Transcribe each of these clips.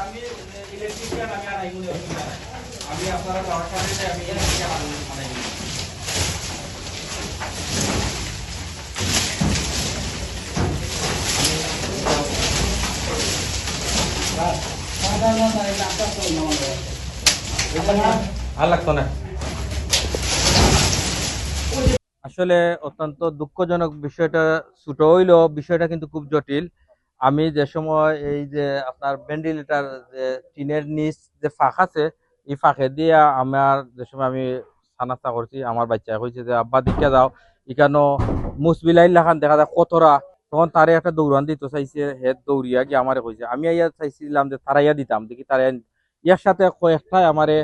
আমি ইলেকট্রিশিয়ান, আমি আর আইগুনি, আমি আপনারা যাওয়ার সাথে আমি ইলেকট্রিশিয়ান আনাই। আর লাগতো না। আসলে অত্যন্ত দুঃখজনক বিষয়টা, ছোট হইলেও বিষয়টা কিন্তু খুব জটিল। আমি যে সময় এই যে আপনার ভেন্টিলেটার যে টিনের নিচ যে ফাঁক আছে, এই ফাঁকে দিয়ে আমার যে সময় আমি নাস্তা করছি, আমার বাচ্চা কইছে যে আব্বা দিকে যাও, এখানে মুসবিলাইল লাখান দেখা যায় কতরা। তখন তারে একটা দৌড়ান দিতে চাইছে, হে দৌড়িয়া গিয়ে আমারে কইছে। আমি ইয়া চাইছিলাম যে তারাইয়া দিতাম, দেখি তারা ইয়ার সাথে কয়েকটাই আমারে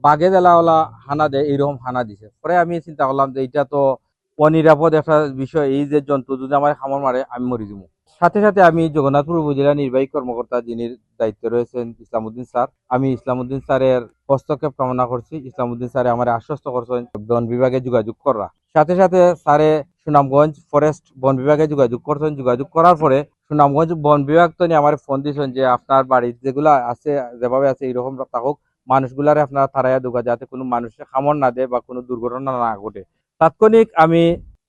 বাগে দেলাওয়ালা হানা দেয়, এইরকম হানা দিছে। পরে আমি চিন্তা করলাম যে এটা তো অনিরাপদ একটা বিষয়, এই যে জন্তু যদি আমার খামর মারে আমি মরি যাবো। সাথে সাথে আমি জগন্নাথপুর উপজেলা নির্বাহী কর্মকর্তা যিনি দায়িত্বে রয়েছেন ইসলামউদ্দিন স্যার, আমি ইসলামউদ্দিন স্যারের হস্তক্ষেপ কামনা করছি। ইসলামউদ্দিন স্যারে আমার আশ্বস্ত করছেন বন বিভাগে যোগাযোগ করা। সাথে সাথে স্যারে সুনামগঞ্জ ফরেস্ট বন বিভাগে যোগাযোগ করছেন। যোগাযোগ করার পরে সুনামগঞ্জ বন বিভাগ তো নিয়ে আমার ফোন দিয়েছেন যে আপনার বাড়ির যেগুলা আছে, যেভাবে আছে এইরকম থাকুক, মানুষগুলারে আপনারা তারাইয়া ঢোকা, যাতে কোনো মানুষের খামর না দেয় বা কোনো দুর্ঘটনা না ঘটে। তাৎক্ষণিক আমি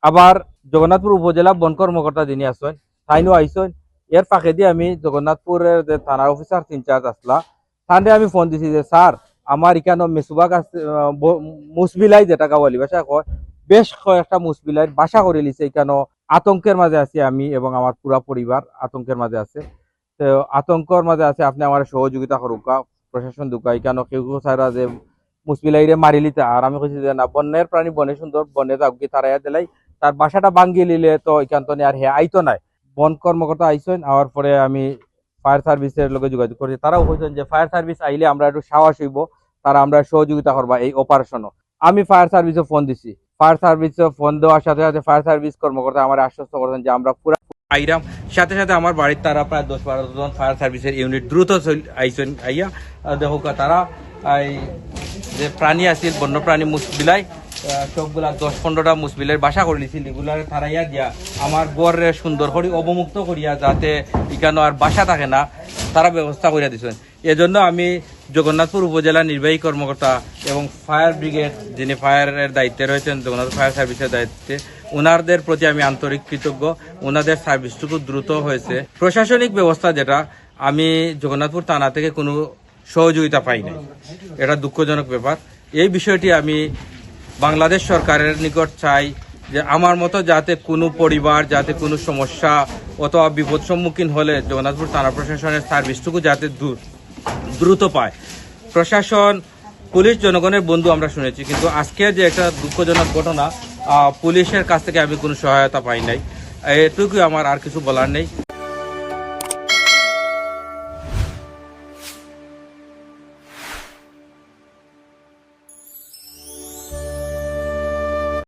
আবার জগন্নাথপুর উপজেলা বন কর্মকর্তা যিনি আছেন তাইনও আইসেন। এর ফাঁকে দিয়ে আমি জগন্নাথপুরের যে থানার অফিসার ইনচার্জ আসলা, তাহলে আমি ফোন দিছি যে স্যার আমার এখানে মেসুবাগ আছে, মুসবিলাই যেটা গাওয়ালি ভাষা কয়, বেশ কয়েকটা মুসবিলাই বাসা করে লিছে। এখানে আতঙ্কের মাঝে আছি আমি এবং আমার পুরা পরিবার আতঙ্কের মাঝে আছে। তো আতঙ্কের মাঝে আছে, আপনি আমার সহযোগিতা করুকা, প্রশাসন দুকা। এখানে কেউ কেউ সারা যে মুসবিলাইরে মারি লিতে, আর আমি কইছি যে না, বন্যের প্রাণী বনে সুন্দর, বনে যাক তারাইয়া দিলাই, তার বাসাটা ভাঙ্গিয়ে নিলে তো এখান তো আর হে আইতো নাই। বন কর্মকর্তা আইসেন, আওয়ার পরে আমি ফায়ার সার্ভিসের লোকে যোগাযোগ করছি। তারাও কইছেন যে ফায়ার সার্ভিস আইলে আমরা একটু সাহস হইব, তারা আমরা সহযোগিতা করবা এই অপারেশনও। আমি ফায়ার সার্ভিসে ফোন দিছি। ফায়ার সার্ভিসে ফোন দেওয়ার সাথে সাথে ফায়ার সার্ভিস কর্মকর্তা আমার আশ্বস্ত করেছেন যে আমরা পুরো আইরাম। সাথে সাথে আমার বাড়ির তারা প্রায় 10-12 জন ফায়ার সার্ভিসের ইউনিট দ্রুত আইসেন। আইয়া দেখো তারা এই যে প্রাণী আছিল বন্যপ্রাণী মুসবিলাই, সবগুলা 10-15টা মুসবিলের বাসা করে নিয়েছিল, এগুলার তারাইয়া দিয়া আমার বরে সুন্দর করে অবমুক্ত করিয়া যাতে এখানে আর বাসা থাকে না, তারা ব্যবস্থা করিয়া দিচ্ছেন। এজন্য আমি জগন্নাথপুর উপজেলা নির্বাহী কর্মকর্তা এবং ফায়ার ব্রিগেড যিনি ফায়ারের দায়িত্বে রয়েছেন, জগন্নাথ ফায়ার সার্ভিসের দায়িত্বে, ওনাদের প্রতি আমি আন্তরিক কৃতজ্ঞ। ওনাদের সার্ভিসটুকু দ্রুত হয়েছে। প্রশাসনিক ব্যবস্থা যেটা, আমি জগন্নাথপুর থানা থেকে কোনো সহযোগিতা পাই নাই, এটা দুঃখজনক ব্যাপার। এই বিষয়টি আমি বাংলাদেশ সরকারের নিকট চাই যে আমার মতো যাতে কোনো পরিবার যাতে কোনো সমস্যা অথবা বিপদ সম্মুখীন হলে জগন্নাথপুর থানা প্রশাসনের সার্ভিসটুকু যাতে দ্রুত পায়। প্রশাসন পুলিশ জনগণের বন্ধু আমরা শুনেছি, কিন্তু আজকে যে একটা দুঃখজনক ঘটনা, পুলিশের কাছ থেকে আমি কোনো সহায়তা পাই নাই। এটুকুই আমার, আর কিছু বলার নেই।